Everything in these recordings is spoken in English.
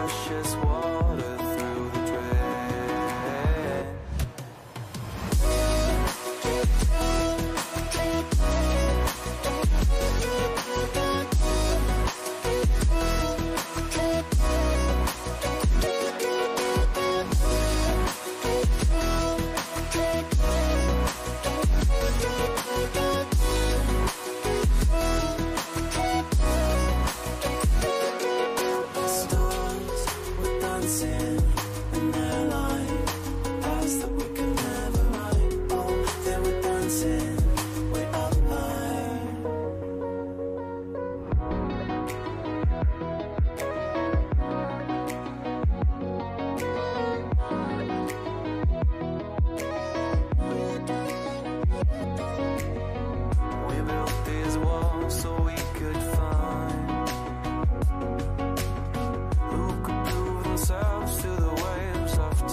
precious water through the drain. Themselves to the waves of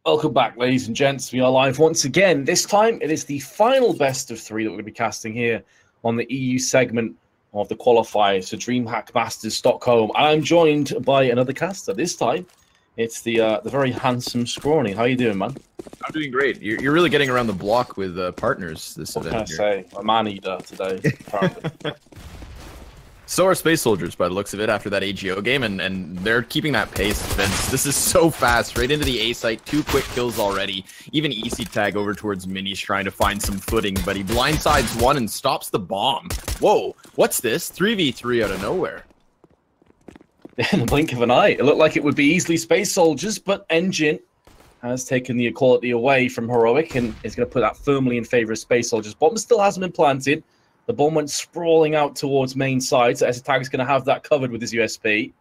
Welcome back, ladies and gents. We are live once again. This time, it is the final best of three that we're going to be casting here on the EU segment of the qualifiers for DreamHack Masters Stockholm. I'm joined by another caster. This time, it's the very handsome Scrawny. How you doing, man? I'm doing great. You're really getting around the block with partners this event. What can I say? A man-eater today. So are Space Soldiers, by the looks of it, after that AGO game, and they're keeping that pace, Vince. This is so fast, right into the A site, 2 quick kills already. Even EC Tag over towards Mini's trying to find some footing, but he blindsides one and stops the bomb. Whoa, what's this? 3v3 out of nowhere. In the blink of an eye. It looked like it would be easily Space Soldiers, but Engine has taken the equality away from Heroic and is going to put that firmly in favor of Space Soldiers. Bomb still hasn't been planted. The bomb went sprawling out towards main side, so Tag is going to have that covered with his USP.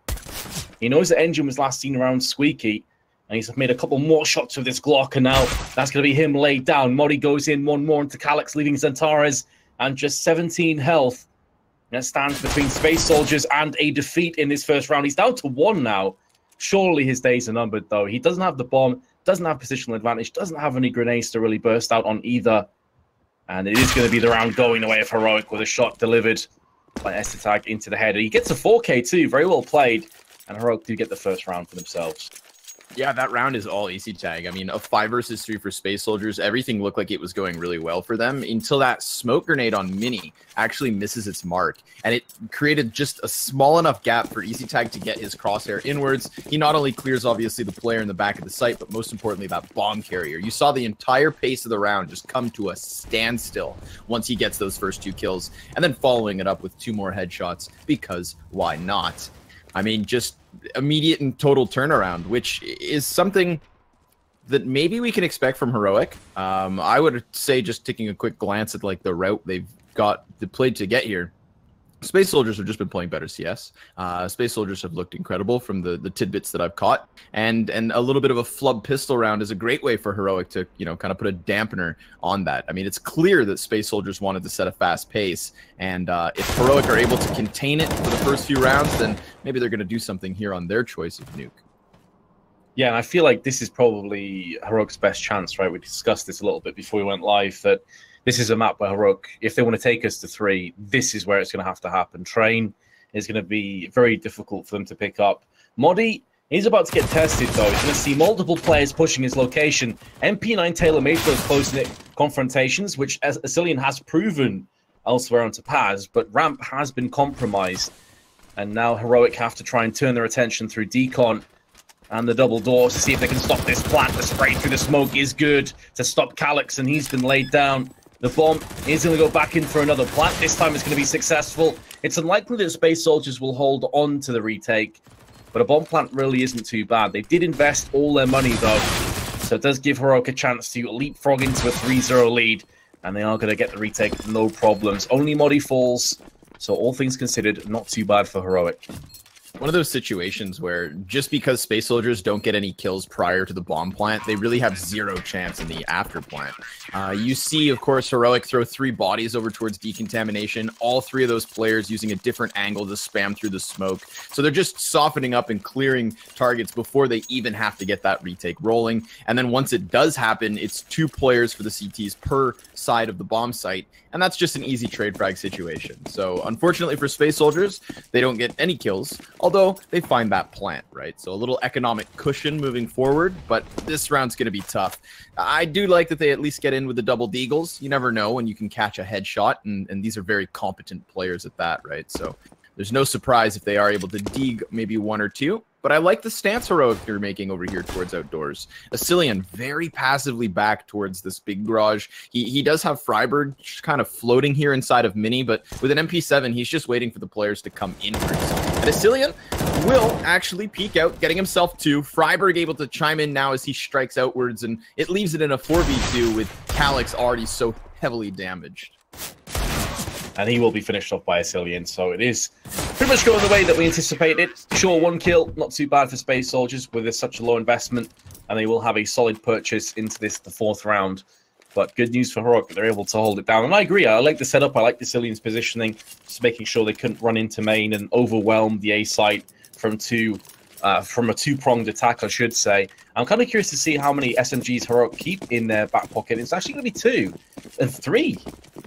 He knows that Engine was last seen around Squeaky, and he's made a couple more shots with this Glock, and now that's going to be him laid down. Modi goes in one more into Calyx, leaving Zentares, and just 17 health. And it stands between Space Soldiers and a defeat in this first round. He's down to 1 now. Surely his days are numbered, though. He doesn't have the bomb, doesn't have positional advantage, doesn't have any grenades to really burst out on either. And it is going to be the round going away of Heroic with a shot delivered by Tag into the head. He gets a 4K too, very well played. And Heroic do get the first round for themselves. Yeah, that round is all EC Tag. I mean, a 5 versus 3 for Space Soldiers. Everything looked like it was going really well for them until that smoke grenade on Mini actually misses its mark. And it created just a small enough gap for EC Tag to get his crosshair inwards. He not only clears, obviously, the player in the back of the site, but most importantly, that bomb carrier. You saw the entire pace of the round just come to a standstill once he gets those first 2 kills. And then following it up with 2 more headshots, because why not? I mean, just immediate and total turnaround, which is something that maybe we can expect from Heroic. I would say, just taking a quick glance at like the route they've got played to get here, Space Soldiers have just been playing better CS. Space Soldiers have looked incredible from the tidbits that I've caught, and a little bit of a flub pistol round is a great way for Heroic to, you know, kind of put a dampener on that. I mean, it's clear that Space Soldiers wanted to set a fast pace, and if Heroic are able to contain it for the first few rounds, then maybe they're going to do something here on their choice of nuke. Yeah, and I feel like this is probably Heroic's best chance, right? We discussed this a little bit before we went live, that this is a map where Heroic, if they want to take us to 3, this is where it's going to have to happen. Train is going to be very difficult for them to pick up. Modi, he's about to get tested, though. He's going to see multiple players pushing his location. MP9 tailor-made for those close-knit confrontations, which Asilian has proven elsewhere on Topaz, but Ramp has been compromised. And now Heroic have to try and turn their attention through Decon and the double doors to see if they can stop this plant. The spray through the smoke is good to stop Calyx, and he's been laid down. The bomb is going to go back in for another plant. This time it's going to be successful. It's unlikely that Space Soldiers will hold on to the retake, but a bomb plant really isn't too bad. They did invest all their money, though, so it does give Heroic a chance to leapfrog into a 3-0 lead, and they are going to get the retake with no problems. Only Modi falls, so all things considered, not too bad for Heroic. One of those situations where just because Space Soldiers don't get any kills prior to the bomb plant, they really have 0 chance in the after plant. You see, of course, Heroic throw 3 bodies over towards decontamination, all 3 of those players using a different angle to spam through the smoke. So they're just softening up and clearing targets before they even have to get that retake rolling. And then once it does happen, it's 2 players for the CTs per side of the bomb site. And that's just an easy trade frag situation. So unfortunately for Space Soldiers, they don't get any kills, although they find that plant, right? So a little economic cushion moving forward, but this round's going to be tough. I do like that they at least get in with the double deagles. You never know when you can catch a headshot, and these are very competent players at that, right? So there's no surprise if they are able to deag maybe 1 or 2. But I like the stance Heroic they're making over here towards outdoors. Asilian very passively back towards this big garage. He does have Freiberg kind of floating here inside of Mini, but with an MP7, he's just waiting for the players to come inwards. And Asilian will actually peek out, getting himself 2. Freiberg able to chime in now as he strikes outwards, and it leaves it in a 4v2 with Calyx already so heavily damaged. And he will be finished off by Asilian, so it is pretty much going the way that we anticipated. Sure, 1 kill, not too bad for Space Soldiers with such a low investment, and they will have a solid purchase into this, the 4th round. But good news for Heroic that they're able to hold it down. And I agree, I like the setup, I like Asilian's positioning, just making sure they couldn't run into main and overwhelm the A site from 2 from a two-pronged attack, I should say. I'm kind of curious to see how many SMGs Heroic keep in their back pocket. It's actually going to be 2 and 3.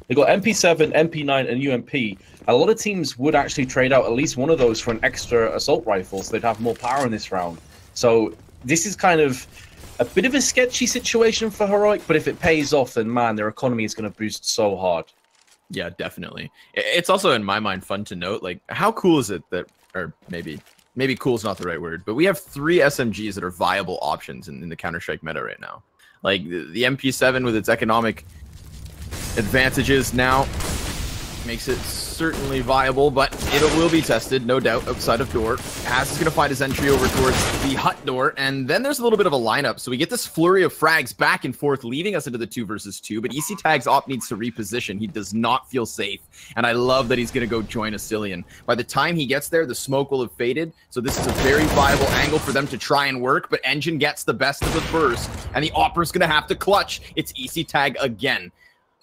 They've got MP7, MP9, and UMP. A lot of teams would actually trade out at least one of those for an extra assault rifle, so they'd have more power in this round. So this is kind of a bit of a sketchy situation for Heroic, but if it pays off, then man, their economy is going to boost so hard. Yeah, definitely. It's also, in my mind, fun to note, like, how cool is it that, or maybe cool is not the right word, but we have 3 SMGs that are viable options in the Counter-Strike meta right now. Like, the MP7 with its economic advantages now makes it certainly viable, but it will be tested, no doubt, outside of door. Has is going to find his entry over towards the hut door, and then there's a little bit of a lineup. So we get this flurry of frags back and forth, leading us into the 2 versus 2, but EC Tag's op needs to reposition. He does not feel safe, and I love that he's going to go join Asilian. By the time he gets there, the smoke will have faded, so this is a very viable angle for them to try and work, but Engine gets the best of the burst, and the Opera's going to have to clutch. It's EC Tag again,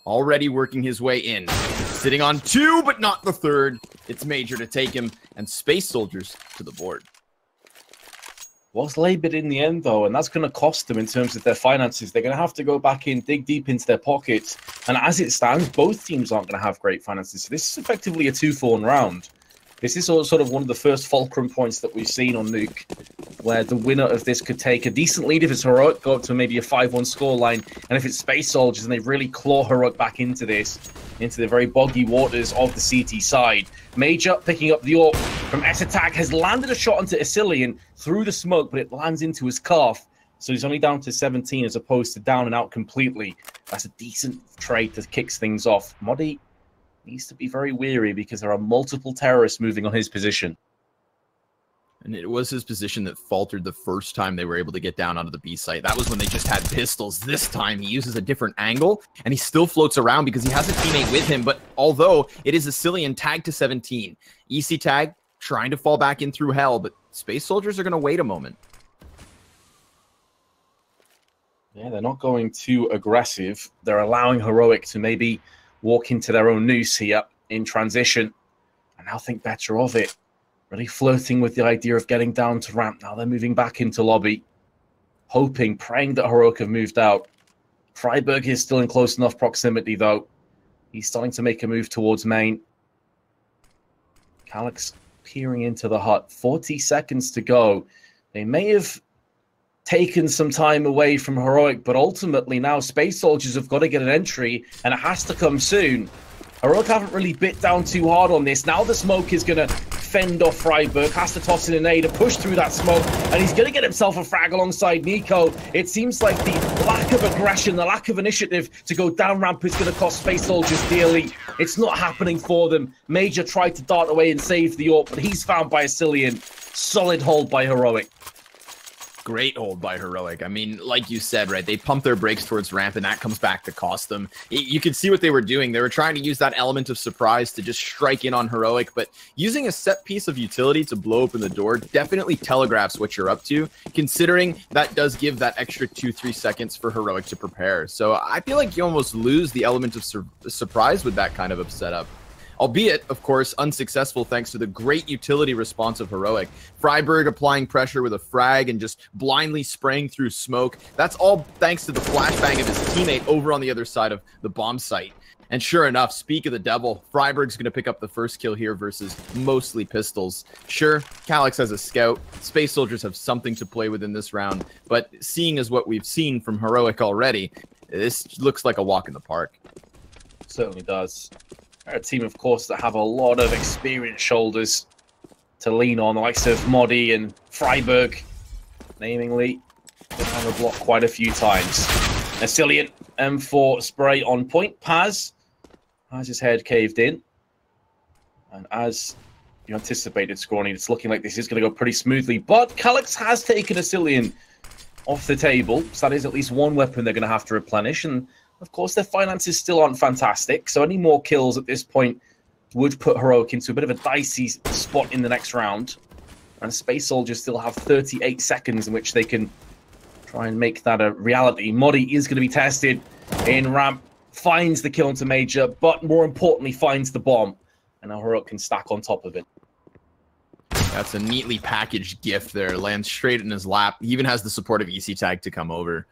already working his way in. Sitting on 2, but not the 3rd. It's Major to take him, and Space Soldiers to the board. Was laboured in the end, though, and that's going to cost them in terms of their finances. They're going to have to go back in, dig deep into their pockets, and as it stands, both teams aren't going to have great finances. So this is effectively a 2-4 round. This is sort of one of the first fulcrum points that we've seen on Nuke, where the winner of this could take a decent lead if it's Heroic, go up to maybe a 5-1 scoreline, and if it's Space Soldiers and they really claw Heroic back into this, into the very boggy waters of the CT side. Major picking up the AWP from S-Attack, has landed a shot onto Asilian through the smoke, but it lands into his calf. So he's only down to 17 as opposed to down and out completely. That's a decent trade that kicks things off. Modi needs to be very wary because there are multiple terrorists moving on his position. And it was his position that faltered the first time they were able to get down onto the B site. That was when they just had pistols. This time he uses a different angle, and he still floats around because he has a teammate with him. But although it is Asilian tagged to 17, EC Tag trying to fall back in through hell, but Space Soldiers are going to wait a moment. Yeah, they're not going too aggressive. They're allowing Heroic to maybe walk into their own noose here in transition, and now think better of it. Really flirting with the idea of getting down to ramp. Now they're moving back into lobby, hoping, praying that Heroic have moved out. Freiburg is still in close enough proximity, though. He's starting to make a move towards main. Calyx peering into the hut. 40 seconds to go. They may have taken some time away from Heroic, but ultimately now Space Soldiers have got to get an entry, and it has to come soon. Heroic haven't really bit down too hard on this. Now the smoke is going to fend off Freiburg. Has to toss in an A to push through that smoke, and he's going to get himself a frag alongside Nico. It seems like the lack of aggression, the lack of initiative to go down ramp is going to cost Space Soldiers dearly. It's not happening for them. Major tried to dart away and save the AWP, but he's found by Asilian. Solid hold by Heroic. Great hold by Heroic. I mean, like you said, right, they pump their brakes towards ramp, and that comes back to cost them. You could see what they were doing. They were trying to use that element of surprise to just strike in on Heroic, but using a set piece of utility to blow open the door definitely telegraphs what you're up to, considering that does give that extra 2-3 seconds for Heroic to prepare. So I feel like you almost lose the element of surprise with that kind of a setup. Albeit, of course, unsuccessful thanks to the great utility response of Heroic. Freiburg applying pressure with a frag and just blindly spraying through smoke. That's all thanks to the flashbang of his teammate over on the other side of the bomb site. And sure enough, speak of the devil, Freiburg's going to pick up the first kill here versus mostly pistols. Sure, Calyx has a scout. Space Soldiers have something to play with in this round. But seeing as what we've seen from Heroic already, this looks like a walk in the park. Certainly does. They're a team, of course, that have a lot of experienced shoulders to lean on, the likes of Modi and Freiburg, namingly. They have a block quite a few times. Asilian, M4 spray on point. Paz has his head caved in. And as you anticipated, Scrawny, it's looking like this is going to go pretty smoothly. But Calyx has taken Asilian off the table, so that is at least one weapon they're going to have to replenish. And of course, their finances still aren't fantastic, so any more kills at this point would put Heroic into a bit of a dicey spot in the next round. And Space Soldiers still have 38 seconds in which they can try and make that a reality. Modi is going to be tested in ramp, finds the kill into Major, but more importantly, finds the bomb. And now Heroic can stack on top of it. That's a neatly packaged gift there. Lands straight in his lap. He even has the support of EC Tag to come over.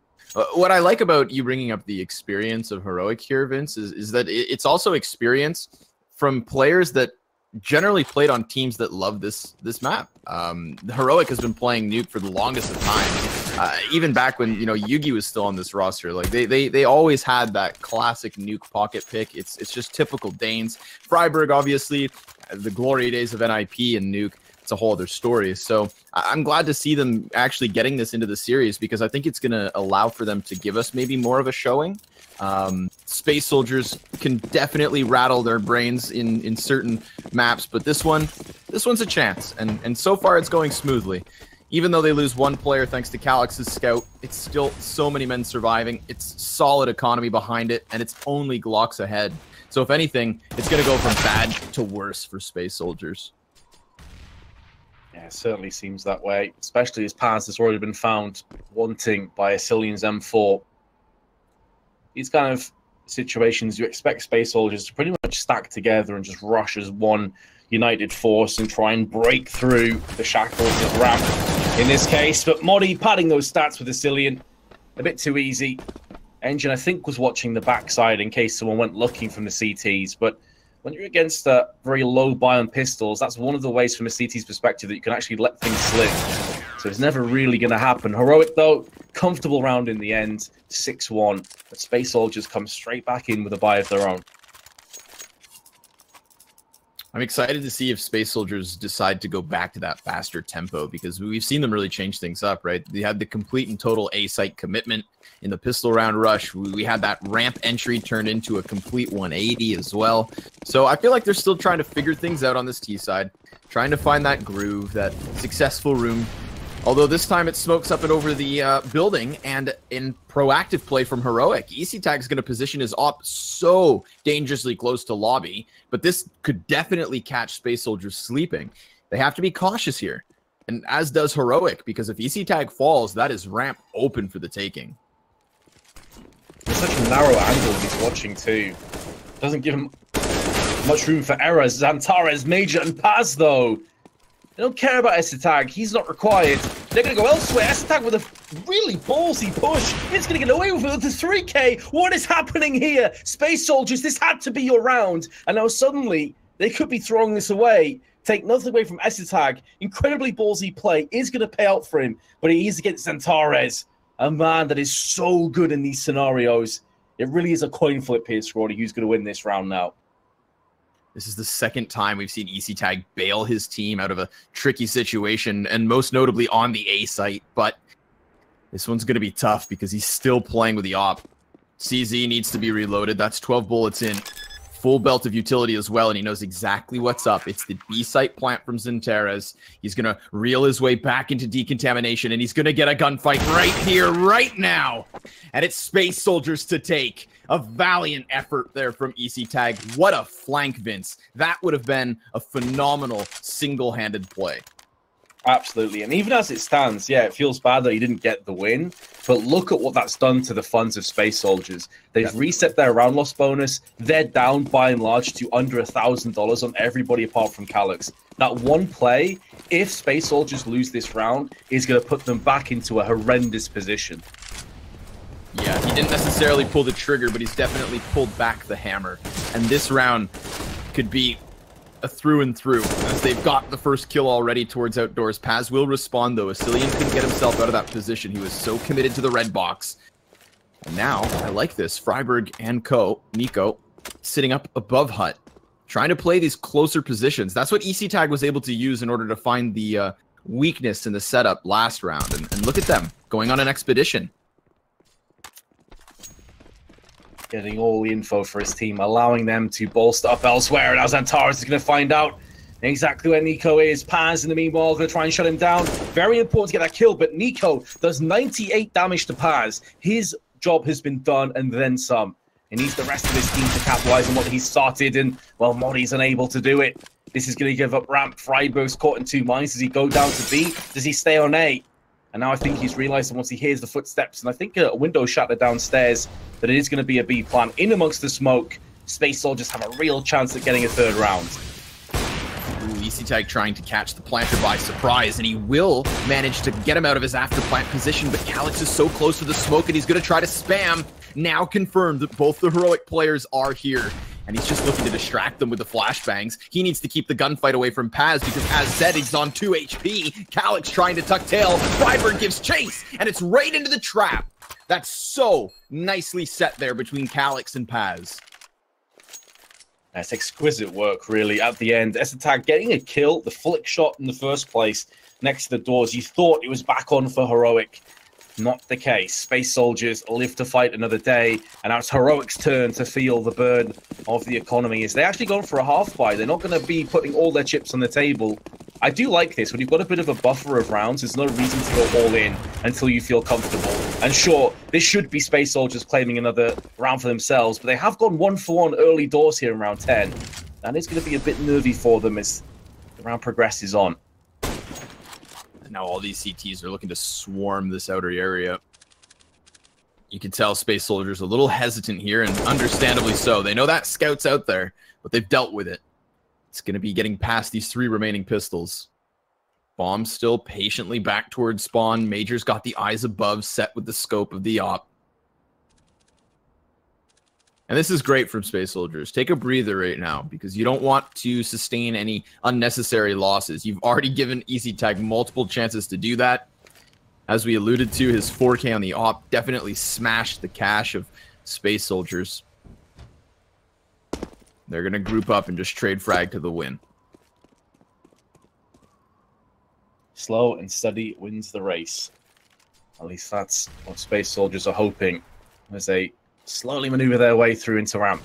What I like about you bringing up the experience of Heroic here, Vince, is that it's also experience from players that generally played on teams that love this map. Heroic has been playing Nuke for the longest of time. Even back when, you know, Yugi was still on this roster, like they always had that classic Nuke pocket pick. It's just typical Danes. Freiburg, obviously, the glory days of NIP and Nuke. It's a whole other story. So I'm glad to see them actually getting this into the series, because I think it's going to allow for them to give us maybe more of a showing. Space Soldiers can definitely rattle their brains in certain maps, but this one's a chance, and so far it's going smoothly. Even though they lose one player thanks to Calix's scout, it's still so many men surviving. It's solid economy behind it, and it's only Glocks ahead. So if anything, it's going to go from bad to worse for Space Soldiers. Yeah, it certainly seems that way, especially as Paz has already been found wanting by Asilian's M4. These kind of situations, you expect Space Soldiers to pretty much stack together and just rush as one united force and try and break through the shackles of Ramp in this case. But Modi padding those stats with Asilian, a bit too easy. Engine, I think, was watching the backside in case someone went looking from the CTs, but when you're against very low buy on pistols, that's one of the ways from a CT's perspective that you can actually let things slip. So it's never really going to happen. Heroic, though, comfortable round in the end, 6-1. But Space Soldiers come straight back in with a buy of their own. I'm excited to see if Space Soldiers decide to go back to that faster tempo, because we've seen them really change things up, right? They had the complete and total A-site commitment in the pistol round rush. We had that ramp entry turned into a complete 180 as well. So I feel like they're still trying to figure things out on this T side, trying to find that groove, that successful room. Although this time it smokes up and over the building, and in proactive play from Heroic, EC Tag is going to position his op so dangerously close to lobby, but this could definitely catch Space Soldiers sleeping. They have to be cautious here, and as does Heroic, because if EC Tag falls, that is ramp open for the taking. It's such a narrow angle he's watching too. Doesn't give him much room for errors. Xantares, Major, and Paz, though. They don't care about S-Tag. He's not required. They're going to go elsewhere. S-Tag with a really ballsy push. It's going to get away with it. The 3K. What is happening here? Space Soldiers, this had to be your round. And now suddenly, they could be throwing this away. Take nothing away from S-Tag. Incredibly ballsy play is going to pay out for him. But he is against Xantares, a man that is so good in these scenarios. It really is a coin flip here, Scrawny, who's going to win this round now. This is the second time we've seen EC Tag bail his team out of a tricky situation, and most notably on the A site. But this one's going to be tough because he's still playing with the op. CZ needs to be reloaded. That's 12 bullets in. Full belt of utility as well, and he knows exactly what's up. It's the B site plant from Xantares. He's going to reel his way back into decontamination, and he's going to get a gunfight right here, right now. And it's Space Soldiers to take. A valiant effort there from EC Tag. What a flank, Vince. That would have been a phenomenal single-handed play. Absolutely. And even as it stands, yeah, it feels bad that he didn't get the win. But look at what that's done to the funds of Space Soldiers. They've reset their round loss bonus. They're down by and large to under $1,000 on everybody apart from Calix. That one play, if Space Soldiers lose this round, is going to put them back into a horrendous position. Yeah, he didn't necessarily pull the trigger, but he's definitely pulled back the hammer. And this round could be a through and through, as they've got the first kill already towards Outdoors. Paz will respond, though. Asilian couldn't get himself out of that position. He was so committed to the red box. And now, I like this. Freiburg and Nico sitting up above Hut, trying to play these closer positions. That's what EC Tag was able to use in order to find the weakness in the setup last round. And look at them, going on an expedition. Getting all the info for his team, allowing them to bolster up elsewhere. And now Xantares is going to find out exactly where Nico is. Paz, in the meanwhile, going to try and shut him down. Very important to get that kill, but Nico does 98 damage to Paz. His job has been done, and then some. He needs the rest of his team to capitalize on what he started, and, well, Modi's unable to do it. This is going to give up ramp. Freiburg's caught in two minds. Does he go down to B? Does he stay on A? And now I think he's realized that once he hears the footsteps, and I think a window shatter downstairs, that it is going to be a B plan. In amongst the smoke, Space Soldiers have a real chance at getting a third round. Ooh, EasyTag trying to catch the planter by surprise, and he will manage to get him out of his after plant position, but Calyx is so close to the smoke, and he's going to try to spam. Now confirmed that both the heroic players are here, and he's just looking to distract them with the flashbangs. He needs to keep the gunfight away from Paz, because as said, he's on 2 HP. Calyx trying to tuck tail. Freiburg gives chase, and it's right into the trap. That's so nicely set there between Calyx and Paz. That's exquisite work, really, at the end. EasyTag getting a kill, the flick shot in the first place next to the doors. You thought it was back on for Heroic. Not the case. Space Soldiers live to fight another day, and now it's Heroic's turn to feel the burn of the economy. As they actually gone for a half buy, they're not going to be putting all their chips on the table. I do like this. When you've got a bit of a buffer of rounds, there's no reason to go all in until you feel comfortable. And sure, this should be Space Soldiers claiming another round for themselves, but they have gone 1-for-1 early doors here in round 10. And it's going to be a bit nervy for them as the round progresses on. Now all these CTs are looking to swarm this outer area. You can tell Space Soldiers a little hesitant here, and understandably so. They know that scout's out there, but they've dealt with it. It's going to be getting past these 3 remaining pistols. Bomb still patiently back towards spawn. Major's got the eyes above, set with the scope of the op. And this is great from Space Soldiers. Take a breather right now, because you don't want to sustain any unnecessary losses. You've already given EasyTag multiple chances to do that. As we alluded to, his 4K on the op definitely smashed the cache of Space Soldiers. They're going to group up and just trade frag to the win. Slow and steady wins the race. At least that's what Space Soldiers are hoping as they slowly maneuver their way through into ramp.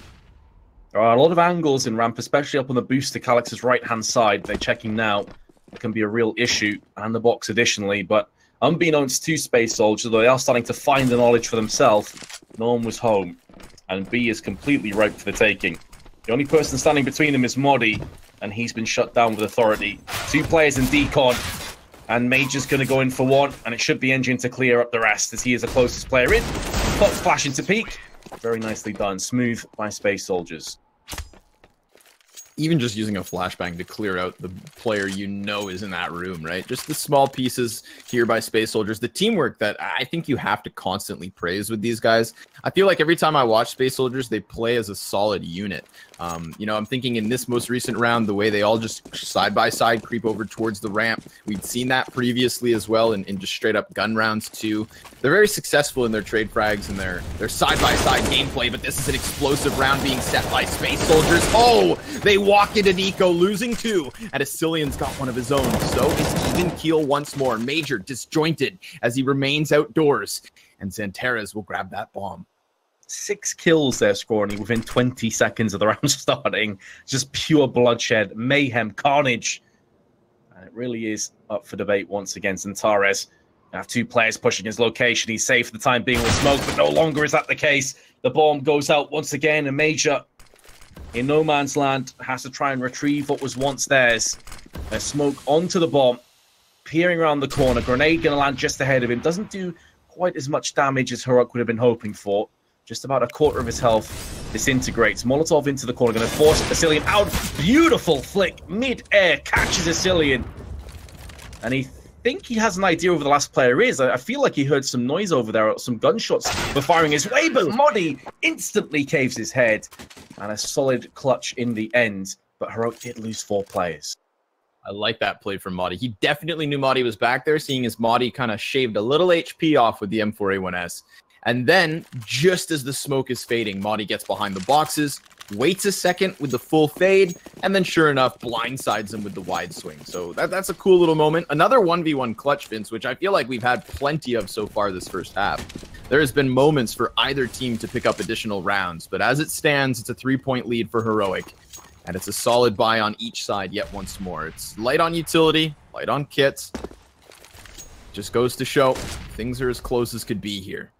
There are a lot of angles in ramp, especially up on the boost to Calyx's right-hand side. They're checking now. It can be a real issue, and the box additionally, but unbeknownst to Space Soldiers, though they are starting to find the knowledge for themselves, no one was home, and B is completely ripe for the taking. The only person standing between them is Modi, and he's been shut down with authority. 2 players in decon, and Major's going to go in for 1, and it should be Engine to clear up the rest, as he is the closest player in. Pop flash into peak. Very nicely done. Smooth by Space Soldiers. Even just using a flashbang to clear out the player you know is in that room, right? Just the small pieces here by Space Soldiers. The teamwork that I think you have to constantly praise with these guys. I feel like every time I watch Space Soldiers, they play as a solid unit. You know, I'm thinking in this most recent round, the way they all just side by side creep over towards the ramp. We'd seen that previously as well in just straight up gun rounds too. They're very successful in their trade frags and their side by side gameplay, but this is an explosive round being set by Space Soldiers. Oh, they walk into Nico, losing 2, and Asilian's got one of his own. So it's even keel once more. Major disjointed as he remains outdoors, and Xanteras will grab that bomb. 6 kills they're scoring within 20 seconds of the round starting. Just pure bloodshed, mayhem, carnage. And it really is up for debate once again. Xanteras have 2 players pushing his location. He's safe for the time being with smoke, but no longer is that the case. The bomb goes out once again, and Major in no man's land has to try and retrieve what was once theirs. A smoke onto the bomb, peering around the corner. Grenade going to land just ahead of him. Doesn't do quite as much damage as Heroic would have been hoping for. Just about a quarter of his health disintegrates. Molotov into the corner, going to force Asilian out. Beautiful flick, mid-air, catches Asilian. And he think he has an idea of who the last player is. I feel like he heard some noise over there, some gunshots were firing his way, but Modi instantly caves his head. And a solid clutch in the end, but Heroic did lose 4 players. I like that play from Modi. He definitely knew Modi was back there, seeing as Modi kind of shaved a little HP off with the M4A1S. And then, just as the smoke is fading, Modi gets behind the boxes, waits a second with the full fade, and then sure enough, blindsides him with the wide swing. So that's a cool little moment. Another 1v1 clutch, Vince, which I feel like we've had plenty of so far this first half. There has been moments for either team to pick up additional rounds, but as it stands, it's a 3-point lead for Heroic. And it's a solid buy on each side yet once more. It's light on utility, light on kits. Just goes to show things are as close as could be here.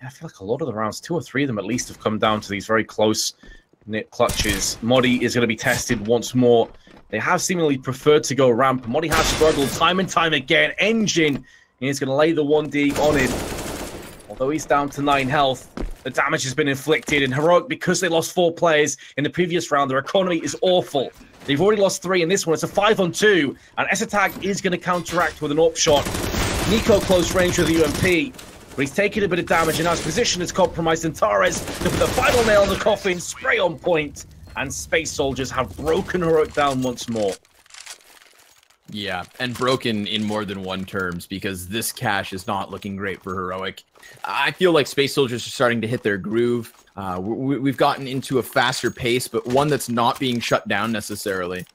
Yeah, I feel like a lot of the rounds, 2 or 3 of them at least, have come down to these very close-knit clutches. Modi is going to be tested once more. They have seemingly preferred to go ramp. Modi has struggled time and time again. Engine is going to lay the 1D on him. Although he's down to 9 health, The damage has been inflicted, and Heroic, because they lost 4 players in the previous round, their economy is awful. They've already lost 3 in this one. It's a 5-on-2, and Esatag is going to counteract with an AWP shot. Nico close range with the UMP, but he's taking a bit of damage, and now his position is compromised. And Torres, to put the final nail in the coffin, spray on point, and Space Soldiers have broken Heroic down once more. Yeah, and broken in more than one terms, because this cache is not looking great for Heroic. I feel like Space Soldiers are starting to hit their groove. We've gotten into a faster pace, but one that's not being shut down necessarily.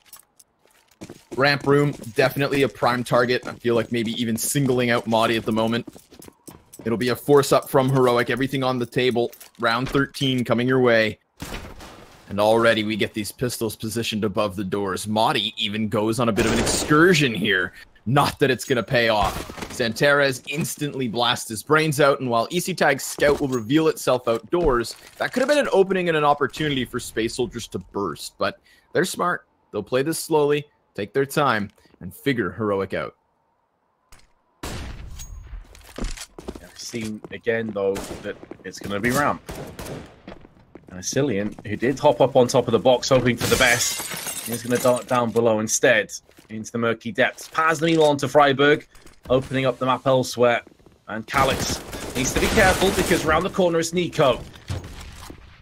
Ramp room, definitely a prime target. I feel like maybe even singling out Madi at the moment. It'll be a force up from Heroic, everything on the table. Round 13 coming your way. And already we get these pistols positioned above the doors. Madi even goes on a bit of an excursion here. Not that it's going to pay off. Santares instantly blasts his brains out, and while Tag's scout will reveal itself outdoors, that could have been an opening and an opportunity for Space Soldiers to burst. But they're smart. They'll play this slowly, take their time, and figure Heroic out. I've seen again, though, that it's going to be ramp. And Cillian, who did hop up on top of the box, hoping for the best, is going to dart down below instead into the murky depths. Pass the meanwhile onto Freiburg, opening up the map elsewhere. And Calix needs to be careful because around the corner is Nico.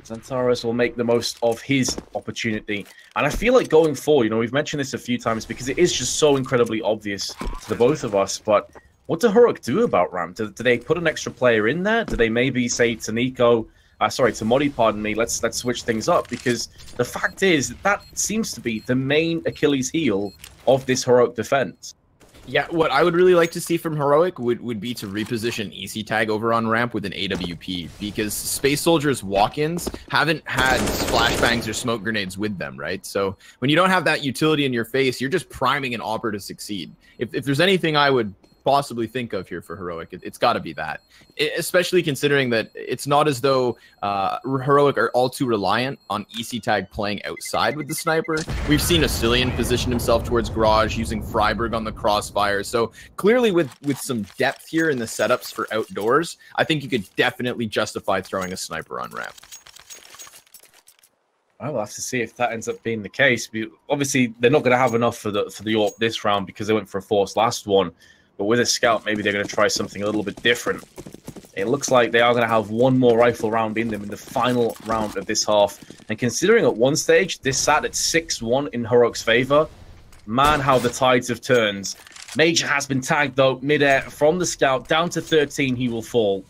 Santares will make the most of his opportunity. And I feel like going forward, you know, we've mentioned this a few times because it is just so incredibly obvious to the both of us, but what do Heroic do about ramp? Do they put an extra player in there? Do they maybe say to Nico, to Modi, pardon me, let's switch things up? Because the fact is that seems to be the main Achilles heel of this Heroic defense. Yeah, what I would really like to see from Heroic would be to reposition Tag over on ramp with an AWP, because Space Soldiers walk-ins haven't had flashbangs or smoke grenades with them, right? So when you don't have that utility in your face, you're just priming an AWPer to succeed. If there's anything I would possibly think of here for Heroic, it's got to be that. Especially considering that it's not as though Heroic are all too reliant on Tag playing outside with the sniper. We've seen Cillian position himself towards Garage using Freiburg on the crossfire. So clearly with some depth here in the setups for outdoors, I think you could definitely justify throwing a sniper on ramp. I'll have to see if that ends up being the case. Obviously, they're not going to have enough for the AWP this round because they went for a force last one. But with a scout, maybe they're going to try something a little bit different. It looks like they are going to have one more rifle round in them in the final round of this half. And considering at one stage, this sat at 6-1 in Heroic's favor, man, how the tides have turned. Major has been tagged, though, mid-air from the scout. Down to 13, he will fall.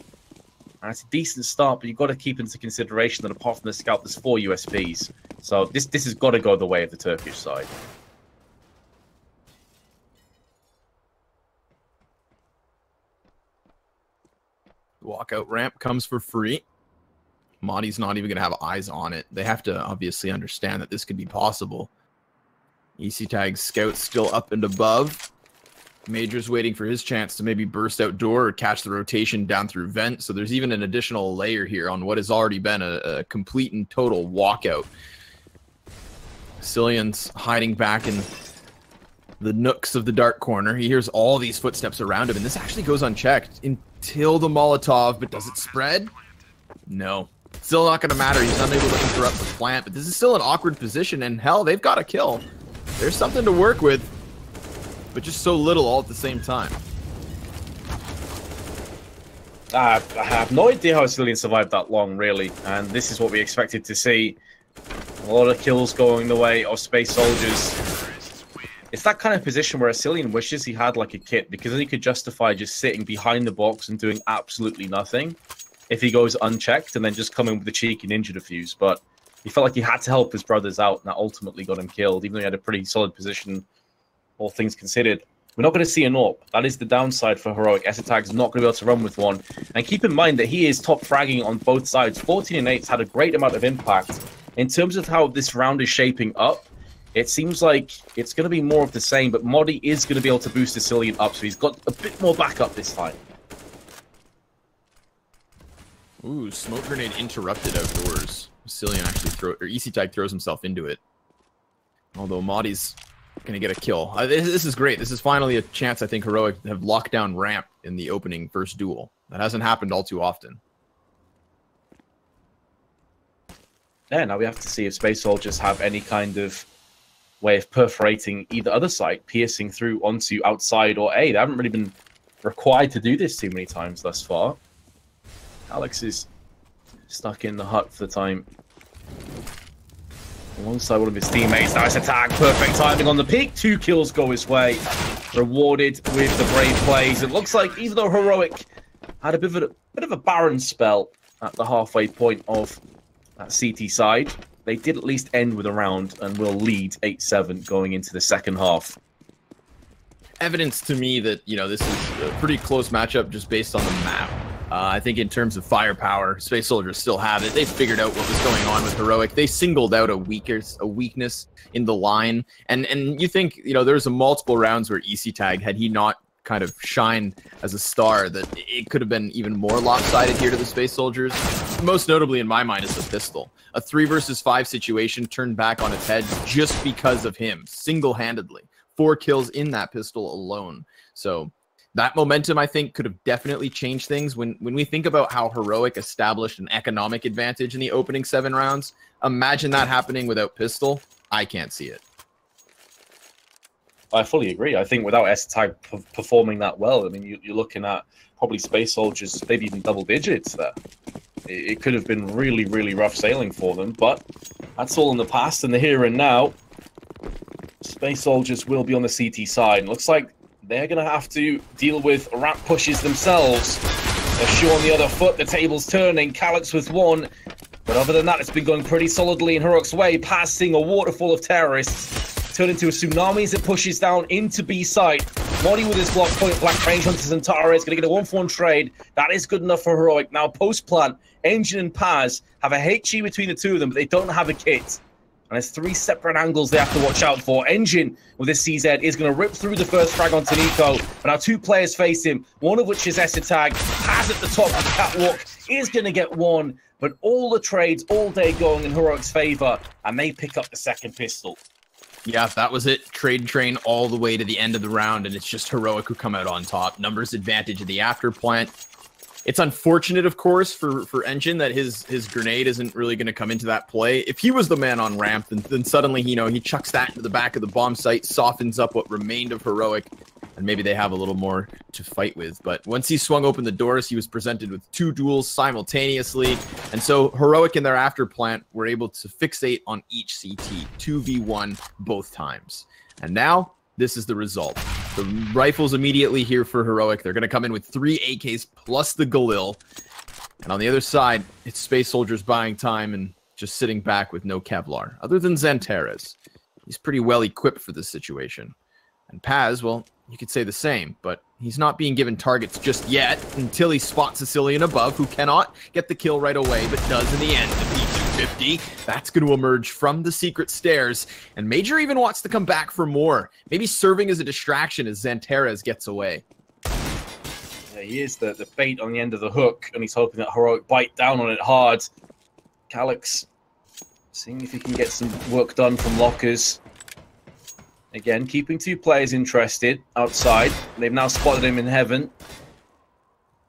And it's a decent start, but you've got to keep into consideration that apart from the scout, there's 4 USPs. So this has got to go the way of the Turkish side. Walkout ramp comes for free. Madi's not even going to have eyes on it. They have to obviously understand that this could be possible. Tag's scout still up and above. Major's waiting for his chance to maybe burst outdoor or catch the rotation down through vent. So there's even an additional layer here on what has already been a complete and total walkout. Cillian's hiding back in the nooks of the dark corner. He hears all these footsteps around him, and this actually goes unchecked until the Molotov, but does it spread? No. Still not going to matter. He's unable to interrupt the plant, but this is still an awkward position, and hell, they've got a kill. There's something to work with, but just so little all at the same time. I have no idea how Cillian survived that long, really, and this is what we expected to see. A lot of kills going the way of Space Soldiers. It's that kind of position where Cillian wishes he had like a kit, because then he could justify just sitting behind the box and doing absolutely nothing if he goes unchecked and then just come in with the cheeky ninja defuse. But he felt like he had to help his brothers out, and that ultimately got him killed, even though he had a pretty solid position, all things considered. We're not going to see an AWP. That is the downside for Heroic. Esatag's not going to be able to run with one. And keep in mind that he is top fragging on both sides. 14 and 8's had a great amount of impact. In terms of how this round is shaping up, it seems like it's going to be more of the same, but Modi is going to be able to boost the Cillian up, so he's got a bit more backup this time. Ooh, smoke grenade interrupted outdoors. Cillian actually Tag throws himself into it. Although Modi's going to get a kill. This is great. This is finally a chance, I think, Heroic have locked down ramp in the opening first duel. That hasn't happened all too often. yeah, now we have to see if Space Soldiers have any kind of way of perforating either other side, piercing through onto outside or A. They haven't really been required to do this too many times thus far. Alex is stuck in the hut for the time. Alongside one of his teammates. Nice attack, perfect timing on the peak. 2 kills go his way. Rewarded with the brave plays. It looks like even though Heroic had a bit of a barren spell at the halfway point of that CT side, they did at least end with a round and will lead 8-7 going into the second half. Evidence to me that, you know, this is a pretty close matchup just based on the map. I think in terms of firepower, Space Soldiers still have it. They figured out what was going on with Heroic. They singled out a weakness in the line. And you think, you know, there's a multiple rounds where EC-Tag, had he not kind of shined as a star, that it could have been even more lopsided here to the Space Soldiers. Most notably in my mind is the pistol. A 3 versus 5 situation turned back on its head just because of him, single-handedly. 4 kills in that pistol alone. So that momentum, I think, could have definitely changed things. When we think about how Heroic established an economic advantage in the opening 7 rounds, imagine that happening without pistol. I can't see it. I fully agree. I think without S-Tag performing that well, I mean, you're looking at probably Space Soldiers, maybe even double digits there. It could have been really, really rough sailing for them, but that's all in the past. And the here and now, Space Soldiers will be on the CT side. And it looks like they're going to have to deal with ramp pushes themselves. The shoe on the other foot, the table's turning. Calyx with 1. But other than that, it's been going pretty solidly in Heroic's way, passing a waterfall of terrorists. Turn into a tsunami as it pushes down into B site. Modi with his block point blank range onto Zantara is going to get a 1-for-1 trade. That is good enough for Heroic. Now post plant, Engine and Paz have a HE between the two of them, but they don't have a kit. And there's 3 separate angles they have to watch out for. Engine with this CZ is going to rip through the first frag onto Nico. But now 2 players face him, one of which is S-Tag. Paz at the top of the catwalk is going to get 1. But all the trades all day going in Heroic's favor, and they pick up the second pistol. Yeah, that was it. Trade train all the way to the end of the round, and it's just Heroic who come out on top. Numbers advantage of the after plant. It's unfortunate, of course, for Engine that his grenade isn't really going to come into that play. If he was the man on ramp, then suddenly, you know, he chucks that into the back of the bomb site, softens up what remained of Heroic, and maybe they have a little more to fight with. But once he swung open the doors, he was presented with 2 duels simultaneously. And so Heroic and their after plant were able to fixate on each CT, 2v1 both times. And now this is the result. The rifles immediately here for Heroic. They're going to come in with 3 AKs plus the Galil. And on the other side, it's Space Soldiers buying time and just sitting back with no Kevlar. Other than Xantares, he's pretty well equipped for this situation. And Paz, well, you could say the same, but he's not being given targets just yet until he spots Sicilian above, who cannot get the kill right away, but does in the end. The P250, that's going to emerge from the secret stairs, and Major even wants to come back for more, maybe serving as a distraction as Xantares gets away. Yeah, he is the bait on the end of the hook, and he's hoping that Heroic bite down on it hard. Calyx seeing if he can get some work done from lockers. Again, keeping 2 players interested outside. They've now spotted him in heaven.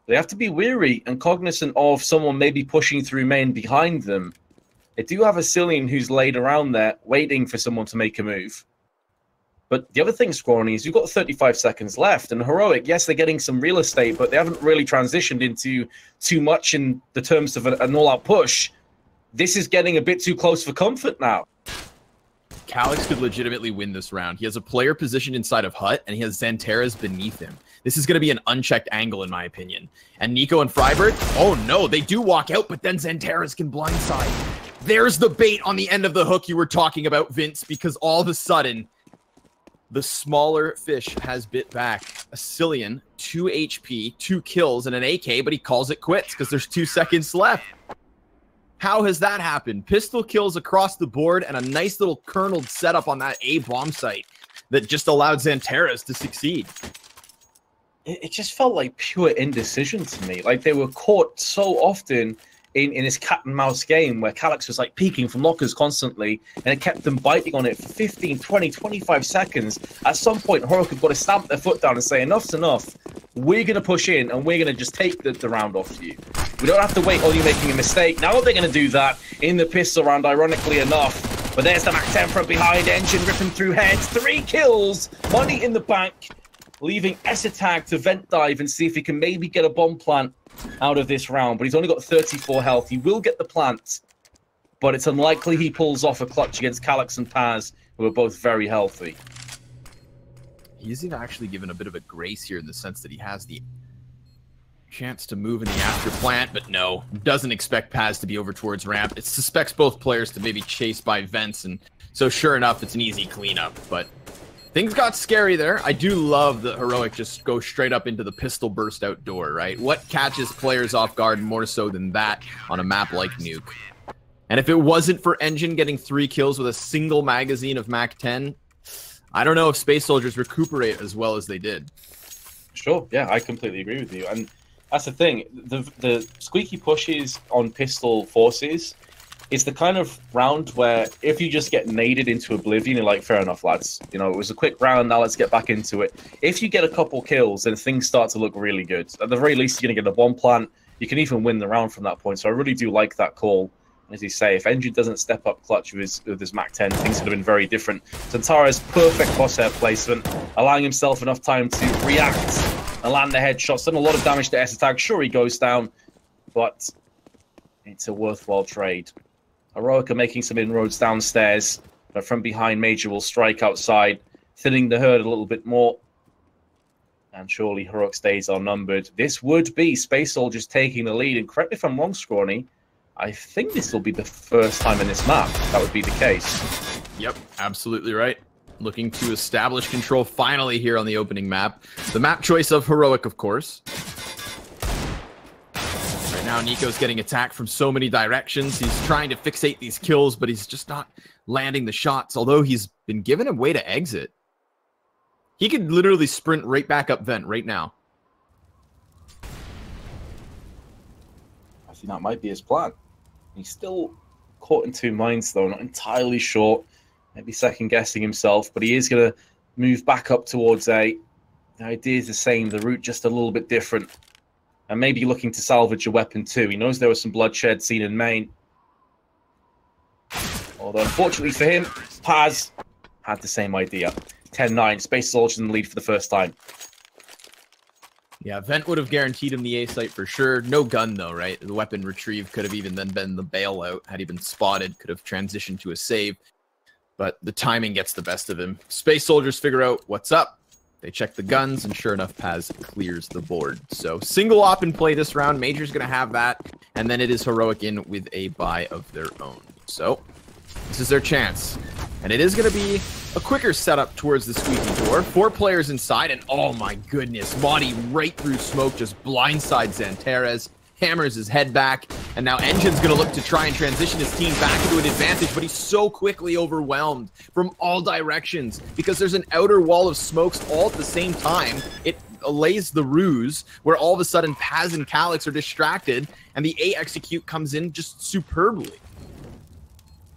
They have to be wary and cognizant of someone maybe pushing through main behind them. They do have a Cillian who's laid around there, waiting for someone to make a move. But the other thing, Squawny, is you've got 35 seconds left. And Heroic, yes, they're getting some real estate, but they haven't really transitioned into too much in the terms of an all-out push. This is getting a bit too close for comfort now. Calyx could legitimately win this round. He has a player positioned inside of Hut, and he has Xantares beneath him. This is going to be an unchecked angle, in my opinion. And Nico and Freiberg, oh no, they do walk out, but then Xantares can blindside. There's the bait on the end of the hook you were talking about, Vince, because all of a sudden, the smaller fish has bit back. A Cillian, 2 HP, 2 kills, and an AK, but he calls it quits because there's 2 seconds left. How has that happened? Pistol kills across the board and a nice little kerneled setup on that A bomb site that just allowed Xantares to succeed. It just felt like pure indecision to me. Like they were caught so often in this cat and mouse game where Calyx was like peeking from lockers constantly and it kept them biting on it for 15, 20, 25 seconds. At some point, Heroic have got to stamp their foot down and say, enough's enough. We're going to push in and we're going to just take the round off you. We don't have to wait on you making a mistake. Now they're going to do that in the pistol round, ironically enough. But there's the Mac 10 from behind. Engine ripping through heads. 3 kills. Money in the bank. Leaving Esatag to vent dive and see if he can maybe get a bomb plant out of this round. But he's only got 34 health. He will get the plant. But it's unlikely he pulls off a clutch against Calyx and Paz, who are both very healthy. He's actually given a bit of a grace here in the sense that he has the chance to move in the after plant, but no, doesn't expect Paz to be over towards ramp. It suspects both players to maybe chase by vents, and so sure enough, it's an easy cleanup. But things got scary there. I do love that Heroic just go straight up into the pistol burst out door, right? What catches players off guard more so than that on a map like Nuke? And if it wasn't for Engine getting 3 kills with a single magazine of Mac 10, I don't know if Space Soldiers recuperate as well as they did. Sure, yeah, I completely agree with you. And that's the thing. The squeaky pushes on pistol forces is the kind of round where if you just get naded into oblivion, you're like, fair enough, lads. You know, it was a quick round, now let's get back into it. If you get a couple kills, then things start to look really good. At the very least, you're going to get a bomb plant. You can even win the round from that point. So I really do like that call. As you say, if Engine doesn't step up clutch with his Mac 10, things would have been very different. Zantara's perfect crosshair placement, allowing himself enough time to react and land the headshots. Done a lot of damage to Esatag. Sure, he goes down, but it's a worthwhile trade. Heroic are making some inroads downstairs, but from behind, Major will strike outside, thinning the herd a little bit more. And surely Heroic's days are numbered. This would be Space Soldiers taking the lead. And correct me if I'm wrong, Scrawny, I think this will be the first time in this map that would be the case. Yep, absolutely right. Looking to establish control finally here on the opening map. The map choice of Heroic, of course. Right now, Nico's getting attacked from so many directions. He's trying to fixate these kills, but he's just not landing the shots, although he's been given a way to exit. He could literally sprint right back up vent right now. I think that might be his plan. He's still caught in 2 minds, though. Not entirely sure. Maybe second-guessing himself. But he is going to move back up towards A. The idea is the same. The route just a little bit different. And maybe looking to salvage a weapon, too. He knows there was some bloodshed seen in main. Although, unfortunately for him, Paz had the same idea. 10-9. Space Soldiers in the lead for the first time. Yeah, Vent would have guaranteed him the A site for sure. No gun, though, right? The weapon retrieve could have even then been the bailout. Had he been spotted, could have transitioned to a save. But the timing gets the best of him. Space Soldiers figure out what's up. They check the guns, and sure enough, Paz clears the board. So single op in play this round. Major's going to have that. And then it is Heroic in with a buy of their own. So this is their chance. And it is going to be a quicker setup towards the squeaky door. 4 players inside, and oh my goodness, Madi right through smoke, just blindsides Zantares, hammers his head back, and now Engine's going to look to try and transition his team back into an advantage, but he's so quickly overwhelmed from all directions because there's an outer wall of smokes all at the same time. It allays the ruse, where all of a sudden Paz and Calyx are distracted, and the A execute comes in just superbly.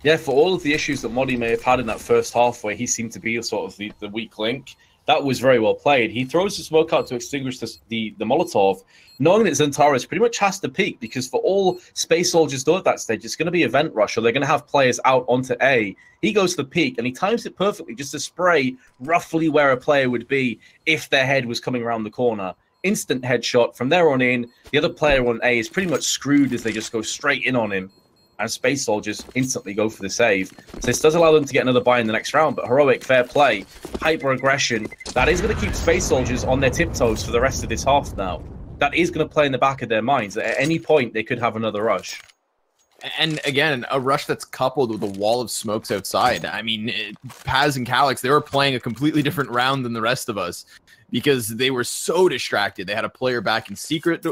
Yeah, for all of the issues that Modi may have had in that first half where he seemed to be sort of the weak link, that was very well played. He throws the smoke out to extinguish the Molotov, knowing that Zantares pretty much has to peek, because for all Space Soldiers do at that stage, it's going to be a vent rush, or they're going to have players out onto A. He goes to the peak, and he times it perfectly just to spray roughly where a player would be if their head was coming around the corner. Instant headshot. From there on in, the other player on A is pretty much screwed as they just go straight in on him. And Space Soldiers instantly go for the save. So this does allow them to get another buy in the next round, but Heroic, fair play, hyper-aggression, that is going to keep Space Soldiers on their tiptoes for the rest of this half now. That is going to play in the back of their minds. At any point, they could have another rush. And again, a rush that's coupled with a wall of smokes outside. I mean, Paz and Calyx, they were playing a completely different round than the rest of us, because they were so distracted. They had a player back in secret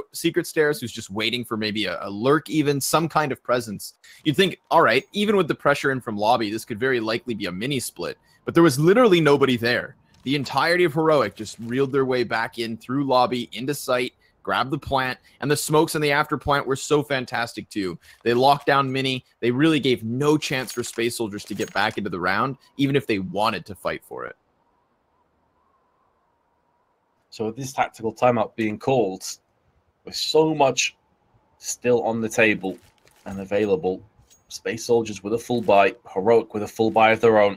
stairs who's just waiting for maybe a lurk, even some kind of presence. You'd think, all right, even with the pressure in from lobby, this could very likely be a mini split, but there was literally nobody there. The entirety of Heroic just reeled their way back in through lobby into sight, grabbed the plant, and the smokes in the after plant were so fantastic too. They locked down Mini. They really gave no chance for Space Soldiers to get back into the round, even if they wanted to fight for it. So with this tactical timeout being called, with so much still on the table and available. Space Soldiers with a full buy, Heroic with a full buy of their own.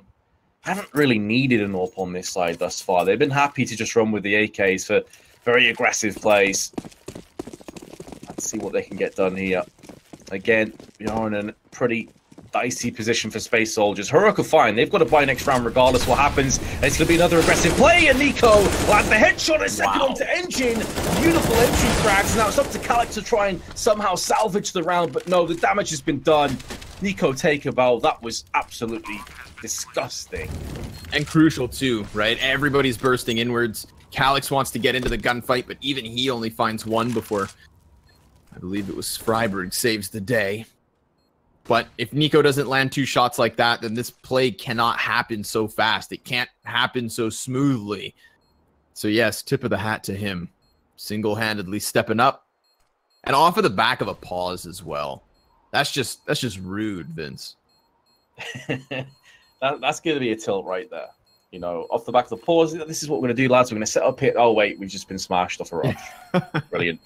Haven't really needed an AWP on this side thus far. They've been happy to just run with the AKs for very aggressive plays. Let's see what they can get done here. Again, we are in a pretty dicey position for Space Soldiers. Heroic are fine. They've got to buy next round regardless what happens. It's going to be another aggressive play, and Nico lands the headshot a second onto Engine. Beautiful entry frags. Now it's up to Calix to try and somehow salvage the round, but no, the damage has been done. Nico take a bow. That was absolutely disgusting. And crucial too, right? Everybody's bursting inwards. Calix wants to get into the gunfight, but even he only finds one before, I believe it was Freiburg, saves the day. But if Nico doesn't land 2 shots like that, then this play cannot happen so fast. It can't happen so smoothly. So yes, tip of the hat to him. Single-handedly stepping up. And off of the back of a pause as well. That's just rude, Vince. That's going to be a tilt right there. You know, off the back of the pause, this is what we're going to do, lads. We're going to set up here. Oh, wait, we've just been smashed off a rush. Brilliant.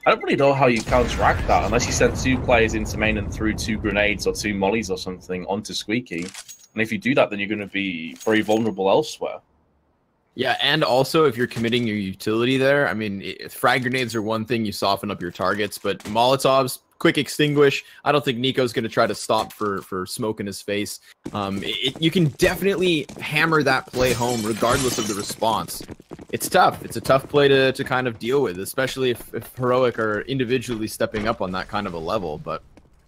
I don't really know how you counteract that unless you send 2 players into main and through 2 grenades or 2 mollies or something onto Squeaky. And if you do that, then you're going to be very vulnerable elsewhere. Yeah, and also if you're committing your utility there, I mean, frag grenades are one thing, you soften up your targets, but Molotovs, quick extinguish. I don't think Nico's going to try to stop for smoke in his face. You can definitely hammer that play home regardless of the response. It's tough. It's a tough play to kind of deal with, especially if Heroic are individually stepping up on that kind of a level. But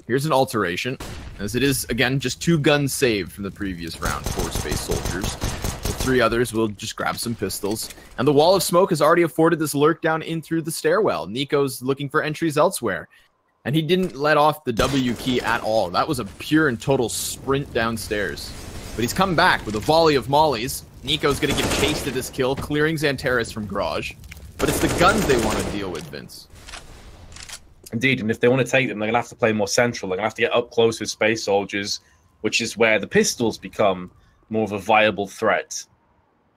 here's an alteration, as it is, again, just 2 guns saved from the previous round for Space Soldiers. The 3 others will just grab some pistols. And the wall of smoke has already afforded this lurk down in through the stairwell. Nico's looking for entries elsewhere. And he didn't let off the W key at all. That was a pure and total sprint downstairs. But he's come back with a volley of mollies. Nico's going to give chase to this kill, clearing Xantares from Garage. But it's the guns they want to deal with, Vince. Indeed, and if they want to take them, they're going to have to play more central. They're going to have to get up close with Space Soldiers, which is where the pistols become more of a viable threat.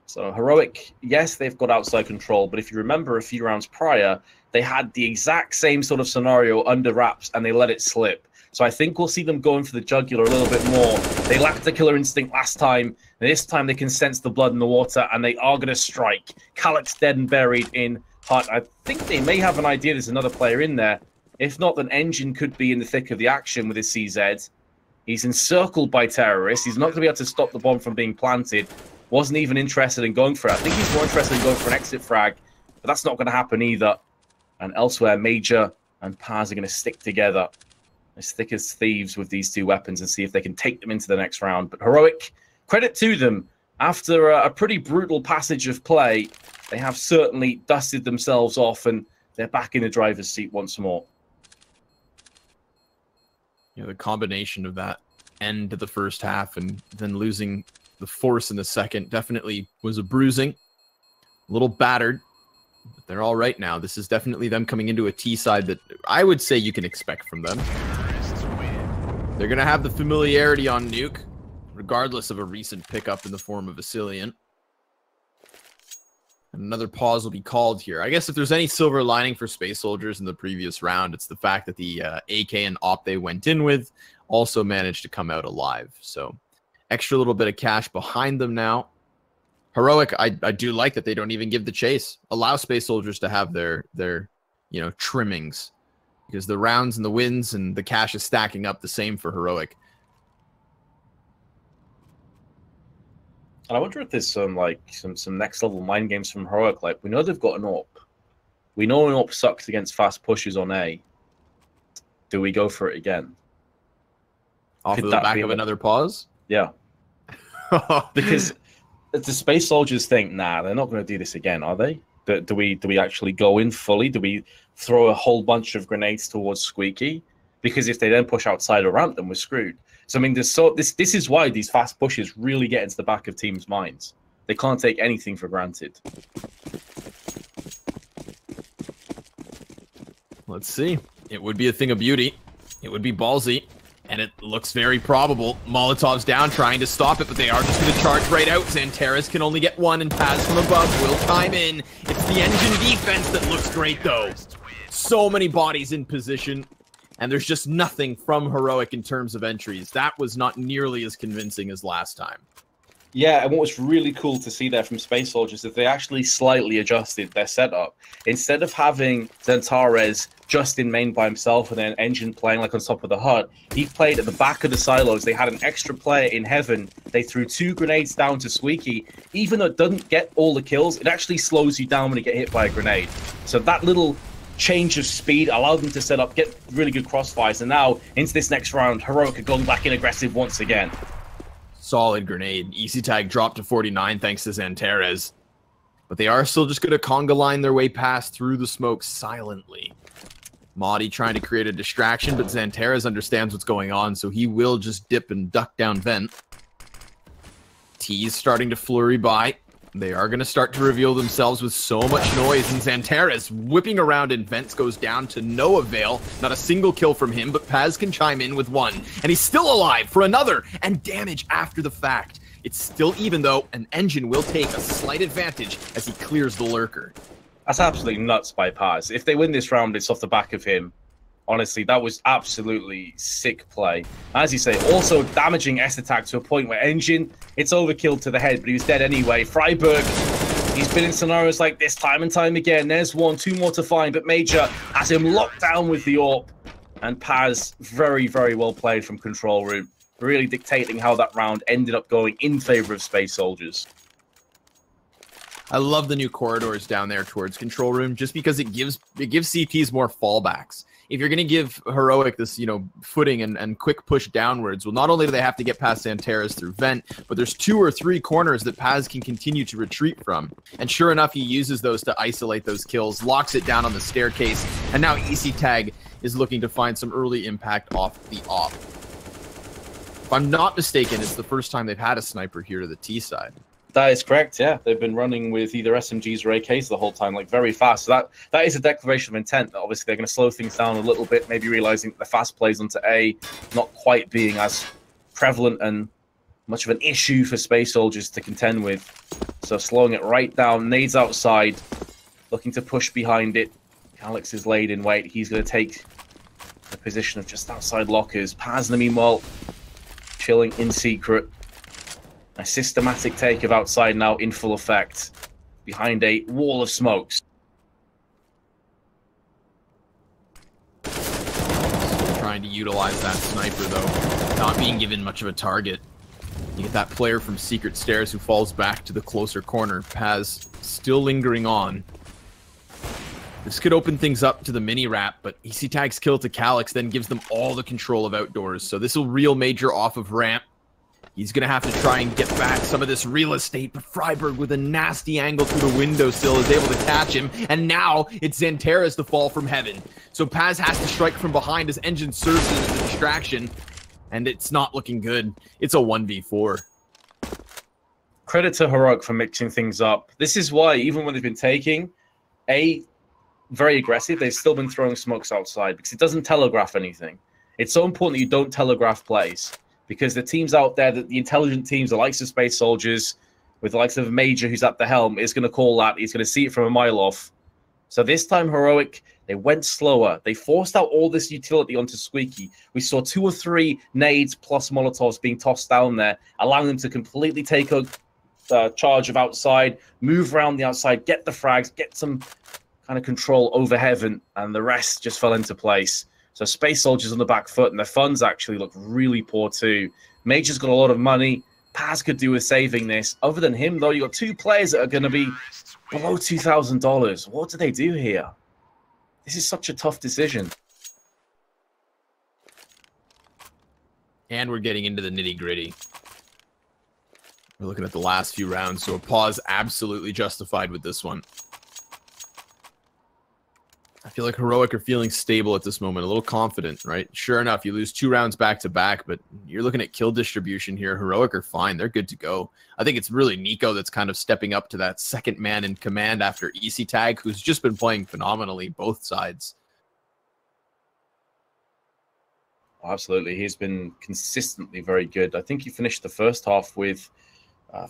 So Heroic, yes, they've got outside control, but if you remember a few rounds prior, they had the exact same sort of scenario under wraps, and they let it slip. So I think we'll see them going for the jugular a little bit more. They lacked the killer instinct last time, and this time they can sense the blood in the water, and they are going to strike. Calix dead and buried in Hut. I think they may have an idea there's another player in there. If not, then Engine could be in the thick of the action with his CZ. He's encircled by terrorists. He's not going to be able to stop the bomb from being planted. Wasn't even interested in going for it. I think he's more interested in going for an exit frag, but that's not going to happen either. And elsewhere, Major and Paz are going to stick together as thick as thieves with these 2 weapons and see if they can take them into the next round. But Heroic, credit to them, after a pretty brutal passage of play, they have certainly dusted themselves off and they're back in the driver's seat once more. You know, the combination of that end to the first half and then losing the force in the second definitely was a bruising. A little battered, but they're all right now. This is definitely them coming into a T side that I would say you can expect from them. They're going to have the familiarity on Nuke, regardless of a recent pickup in the form of Vasilian. And another pause will be called here. I guess if there's any silver lining for Space Soldiers in the previous round, it's the fact that the AK and AWP they went in with also managed to come out alive. So extra little bit of cash behind them now. Heroic, I do like that they don't even give the chase. Allow Space Soldiers to have their trimmings, because the rounds and the wins and the cash is stacking up the same for Heroic. And I wonder if there's some next level mind games from Heroic. Like, we know they've got an AWP. We know an AWP sucks against fast pushes on A. Do we go for it again? Off of the back of another pause? Yeah. Because the Space Soldiers think, nah, they're not going to do this again, are they? Do we actually go in fully? Do we throw a whole bunch of grenades towards Squeaky? Because if they then push outside a ramp, then we're screwed. So I mean, this is why these fast pushes really get into the back of teams' minds. They can't take anything for granted. Let's see. It would be a thing of beauty. It would be ballsy. And it looks very probable. Molotov's down, trying to stop it, but they are just going to charge right out. Xantares can only get one, and Paz from above will time in. It's the Engine defense that looks great, though. So many bodies in position, and there's just nothing from Heroic in terms of entries. That was not nearly as convincing as last time. Yeah, and what was really cool to see there from Space Soldiers is they actually slightly adjusted their setup. Instead of having Zentares just in main by himself and then Engine playing like on top of the hut, he played at the back of the silos. They had an extra player in heaven. They threw 2 grenades down to Squeaky. Even though it doesn't get all the kills, it actually slows you down when you get hit by a grenade. So that little change of speed allowed them to set up, get really good crossfires. And now, into this next round, Heroic are going back in aggressive once again. Solid grenade. Easy tag dropped to 49 thanks to Zentares. But they are still just going to conga line their way past through the smoke silently. Maudie trying to create a distraction, but Zentares understands what's going on, so he will just dip and duck down vent. T's starting to flurry by. They are going to start to reveal themselves with so much noise, and Zentares whipping around in vents goes down to no avail. Not a single kill from him, but Paz can chime in with 1. And he's still alive for another, and damage after the fact. It's still even though, an Engine will take a slight advantage as he clears the lurker. That's absolutely nuts by Paz. If they win this round, it's off the back of him. Honestly, that was absolutely sick play. As you say, also damaging S-Attack to a point where Engine, it's overkill to the head, but he was dead anyway. Freiburg, he's been in scenarios like this time and time again. There's 1, 2 more to find, but Major has him locked down with the AWP. And Paz, very, very well played from control room, really dictating how that round ended up going in favor of Space Soldiers. I love the new corridors down there towards control room, just because it gives CTs more fallbacks. If you're going to give Heroic this, footing and quick push downwards, well, not only do they have to get past Zentares through vent, but there's 2 or 3 corners that Paz can continue to retreat from. And sure enough, he uses those to isolate those kills, locks it down on the staircase, and now EC Tag is looking to find some early impact off the AWP. If I'm not mistaken, it's the first time they've had a sniper here to the T side. That is correct, yeah. They've been running with either SMGs or AKs the whole time, like very fast. So that is a declaration of intent that obviously they're going to slow things down a little bit, maybe realizing that the fast plays onto A not quite being as prevalent and much of an issue for Space Soldiers to contend with. So slowing it right down, nades outside, looking to push behind it. Alex is laid in wait. He's going to take the position of just outside lockers. Pazna, meanwhile, chilling in secret. A systematic take of outside now in full effect. Behind a wall of smokes. Still trying to utilize that sniper, though. Not being given much of a target. You get that player from Secret Stairs who falls back to the closer corner. Paz still lingering on. This could open things up to the mini-wrap, but EC Tag's kill to Calyx then gives them all the control of outdoors. So this will reel Major off of ramp. He's going to have to try and get back some of this real estate, but Freiburg with a nasty angle through the windowsill is able to catch him, and now it's Zentares to fall from heaven. So Paz has to strike from behind as Engine serves it as a distraction, and it's not looking good. It's a 1v4. Credit to Heroic for mixing things up. This is why, even when they've been taking very aggressive, they've still been throwing smokes outside, because it doesn't telegraph anything. It's so important that you don't telegraph plays. Because the teams out there, the intelligent teams, the likes of Space Soldiers, with the likes of Major, who's at the helm, is going to call that. He's going to see it from a mile off. So this time, Heroic, they went slower. They forced out all this utility onto Squeaky. We saw 2 or 3 nades plus Molotovs being tossed down there, allowing them to completely take a charge of outside, move around the outside, get the frags, get some kind of control over heaven, and the rest just fell into place. So Space Soldiers on the back foot, and their funds actually look really poor too. Major's got a lot of money. Paz could do with saving this. Other than him, though, you got 2 players that are going to be below $2,000. What do they do here? This is such a tough decision. And we're getting into the nitty-gritty. We're looking at the last few rounds, so a pause absolutely justified with this one. I feel like Heroic are feeling stable at this moment, a little confident, right? Sure enough, you lose 2 rounds back-to-back, but you're looking at kill distribution here. Heroic are fine. They're good to go. I think it's really Nico that's kind of stepping up to that second man in command after EC Tag, who's just been playing phenomenally both sides. Absolutely. He's been consistently very good. I think he finished the first half with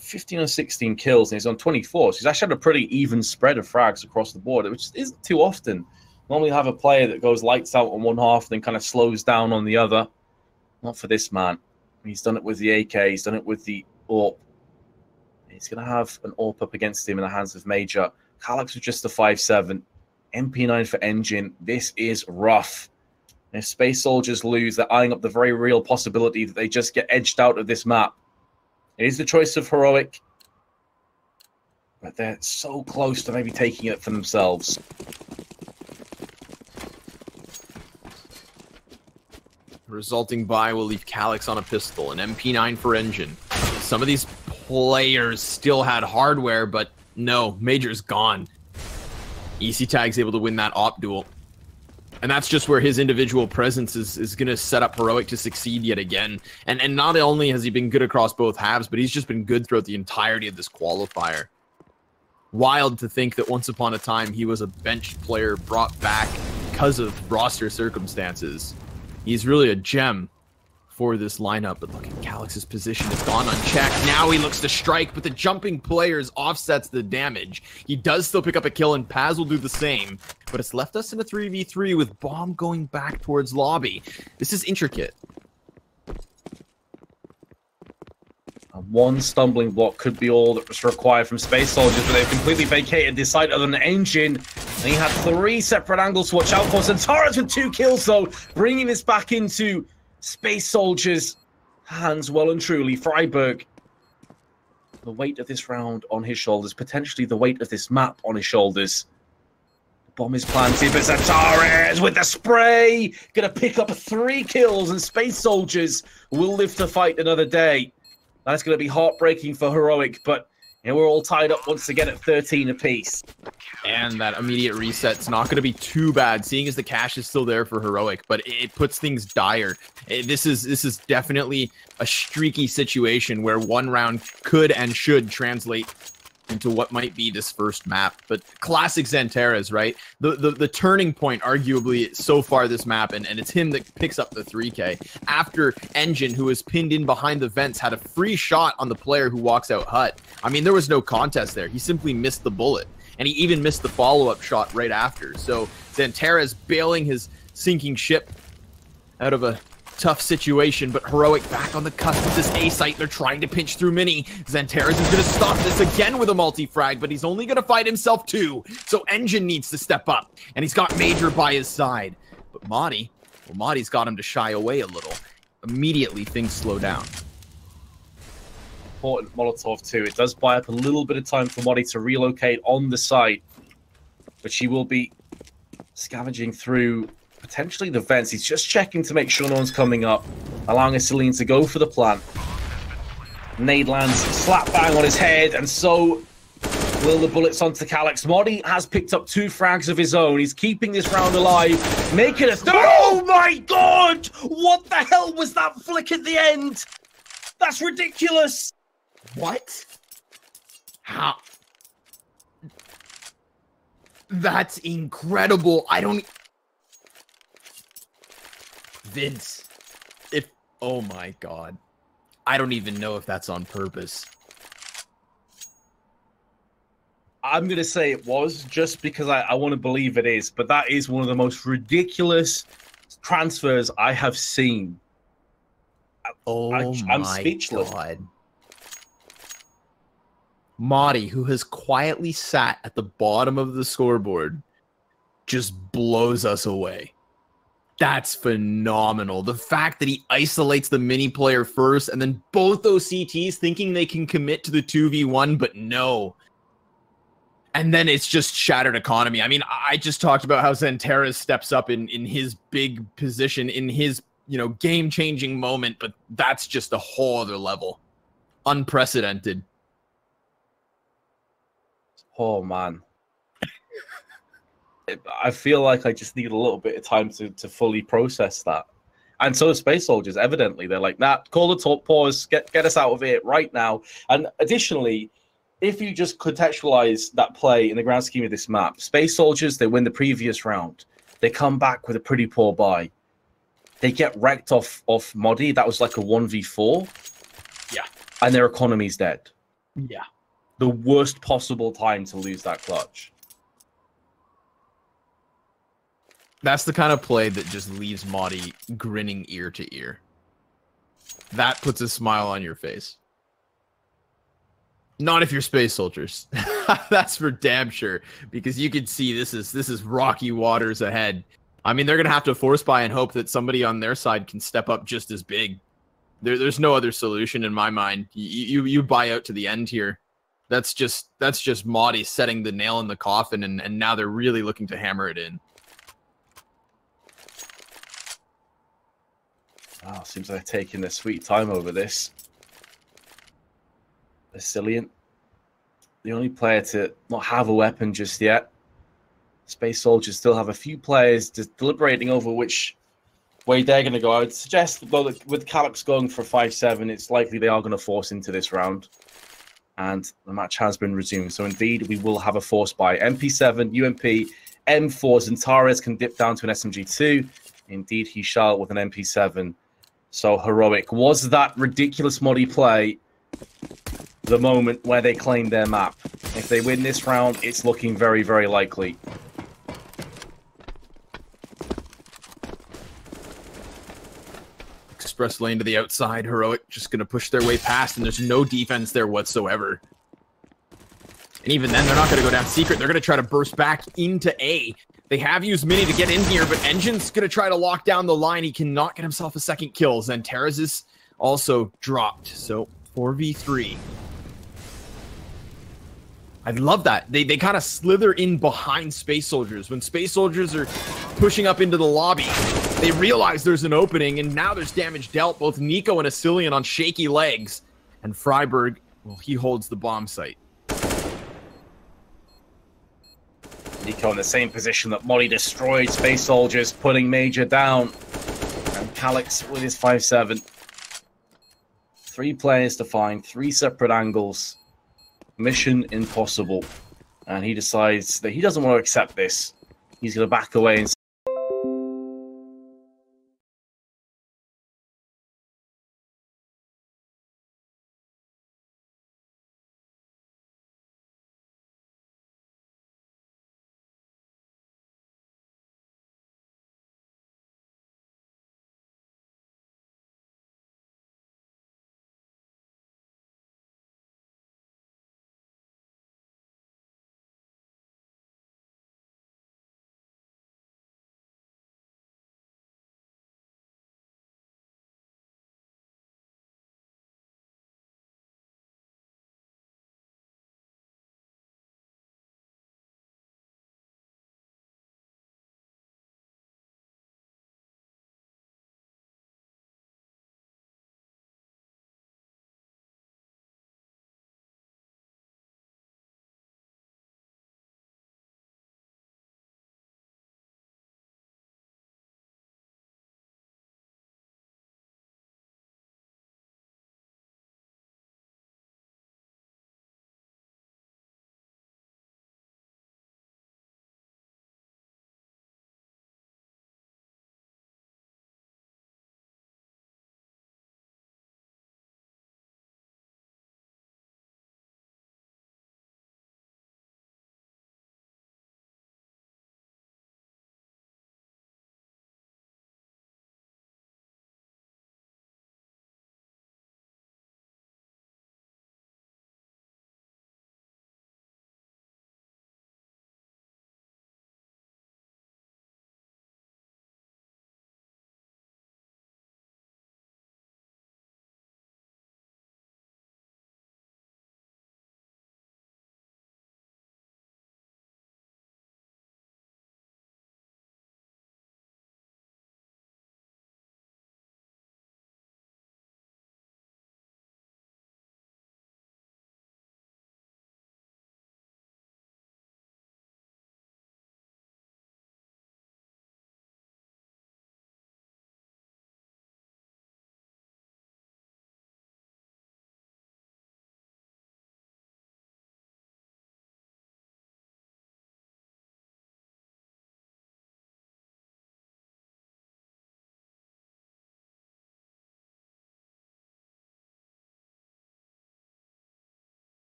15 or 16 kills, and he's on 24. So he's actually had a pretty even spread of frags across the board, which isn't too often Normally have a player that goes lights out on one half, then kind of slows down on the other. Not for this man. He's done it with the AK. He's done it with the AWP. He's going to have an AWP up against him in the hands of Major. Calyx with just the 5-7. MP9 for Engine. This is rough. If Space Soldiers lose, they're eyeing up the very real possibility that they just get edged out of this map. It is the choice of Heroic, but they're so close to maybe taking it for themselves. The resulting buy will leave Calyx on a pistol, an MP9 for Engine. Some of these players still had hardware, but no, Major's gone. EC Tag's able to win that op duel. And that's just where his individual presence is going to set up Heroic to succeed yet again. And not only has he been good across both halves, but he's just been good throughout the entirety of this qualifier. Wild to think that once upon a time he was a benched player brought back because of roster circumstances. He's really a gem for this lineup, but look at Calyx's position has gone unchecked. Now he looks to strike, but the jumping players offsets the damage. He does still pick up a kill, and Paz will do the same, but it's left us in a 3v3 with Bomb going back towards lobby. This is intricate. One stumbling block could be all that was required from Space Soldiers, but they've completely vacated this side other than Engine. And he had 3 separate angles to watch out for. Centaurus with 2 kills, though, bringing this back into Space Soldiers' hands well and truly. Freiburg, the weight of this round on his shoulders, potentially the weight of this map on his shoulders. The bomb is planted, but Centaurus with the spray, gonna pick up 3 kills, and Space Soldiers will live to fight another day. That's going to be heartbreaking for Heroic, but you know, we're all tied up once again at 13 apiece. And that immediate reset's not going to be too bad, seeing as the cash is still there for Heroic, but it puts things dire. This is definitely a streaky situation where one round could and should translate into what might be this first map. But classic Xantares, right? The turning point, arguably, so far this map, and it's him that picks up the 3K. After Engine, who was pinned in behind the vents, had a free shot on the player who walks out hut. I mean, there was no contest there. He simply missed the bullet. And he even missed the follow-up shot right after. So Xantares bailing his sinking ship out of a tough situation, but Heroic back on the cusp of this A site. They're trying to pinch through Mini. Xantares is going to stop this again with a multi-frag, but he's only going to fight himself too. So Engine needs to step up, and he's got Major by his side. But Madi, well, Madi's got him to shy away a little. Immediately, things slow down. Important Molotov too. It does buy up a little bit of time for Madi to relocate on the site, but she will be scavenging through potentially the vents. He's just checking to make sure no one's coming up, allowing Celine to go for the plant. Nade lands slap bang on his head, and so will the bullets onto Calyx. Modi has picked up 2 frags of his own. He's keeping this round alive, making us. Oh my god! What the hell was that flick at the end? That's ridiculous! What? How? That's incredible. I don't... Vince, oh my god. I don't even know if that's on purpose. I'm going to say it was, just because I want to believe it is, but that is one of the most ridiculous transfers I have seen. I'm speechless. God. Madi, who has quietly sat at the bottom of the scoreboard, just blows us away. That's phenomenal. The fact that he isolates the mini player first, and then both those CTs thinking they can commit to the 2v1, but no. And then it's just shattered economy. I mean, I just talked about how Xantares steps up in his big position, in his, game-changing moment, but that's just a whole other level. Unprecedented. Oh, man. I feel like I just need a little bit of time to fully process that. And so Space Soldiers, evidently, they're like, nah, call the top pause, get us out of here right now. And additionally, if you just contextualize that play in the grand scheme of this map, Space Soldiers, they win the previous round. They come back with a pretty poor buy. They get wrecked off Modi. That was like a 1v4. Yeah. And their economy's dead. Yeah. The worst possible time to lose that clutch. That's the kind of play that just leaves Modi grinning ear to ear. That puts a smile on your face. Not if you're space soldiers. That's for damn sure. Because you can see this is rocky waters ahead. I mean, they're gonna have to force buy and hope that somebody on their side can step up just as big. There's no other solution in my mind. You buy out to the end here. That's just Modi setting the nail in the coffin, and now they're really looking to hammer it in. Wow, seems like they're taking their sweet time over this. Resilient. The only player to not have a weapon just yet. Space Soldiers still have a few players just deliberating over which way they're going to go. I would suggest, though, with Calyx going for 5-7, it's likely they are going to force into this round. And the match has been resumed. So indeed, we will have a force buy. MP7, UMP, M4, Zentares can dip down to an SMG2. Indeed, he shall with an MP7. So heroic. Was that ridiculous Modi play the moment where they claimed their map? If they win this round, it's looking very, very likely. Express lane to the outside. Heroic just going to push their way past, and there's no defense there whatsoever. And even then, they're not going to go down secret. They're going to try to burst back into A. They have used Mini to get in here, but Engine's going to try to lock down the line. He cannot get himself a second kill. Zentares is also dropped. So 4v3. I love that. They kind of slither in behind Space Soldiers. When Space Soldiers are pushing up into the lobby, they realize there's an opening, and now there's damage dealt. Both Nico and Asilian on shaky legs. And Freiburg, well, he holds the bomb site. Nico in the same position that Modi destroyed. Space Soldiers putting Major down. And Calyx with his 5-7. 3 players to find, 3 separate angles. Mission impossible. And he decides that he doesn't want to accept this. He's going to back away and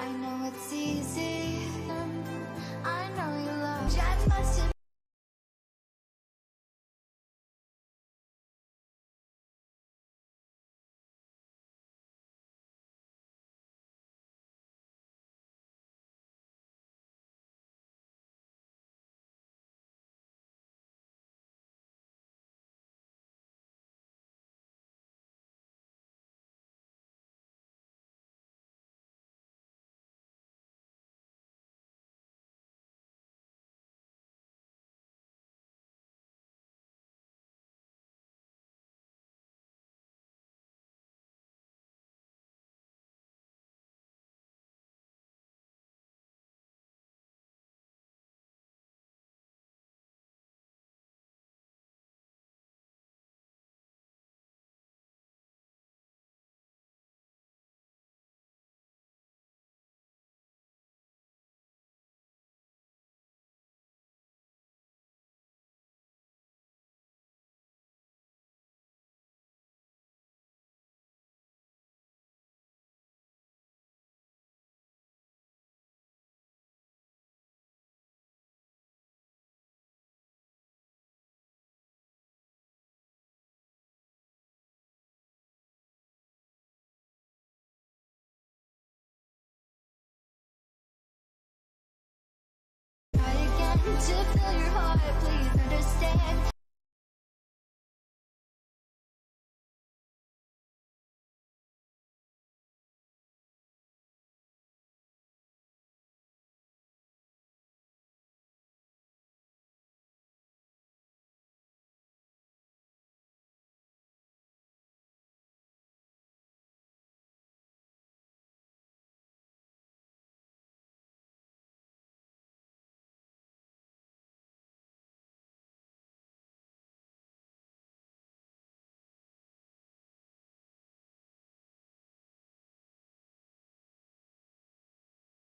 I know it's easy. I know you love. Jack must have. Try again to fill your heart, please understand.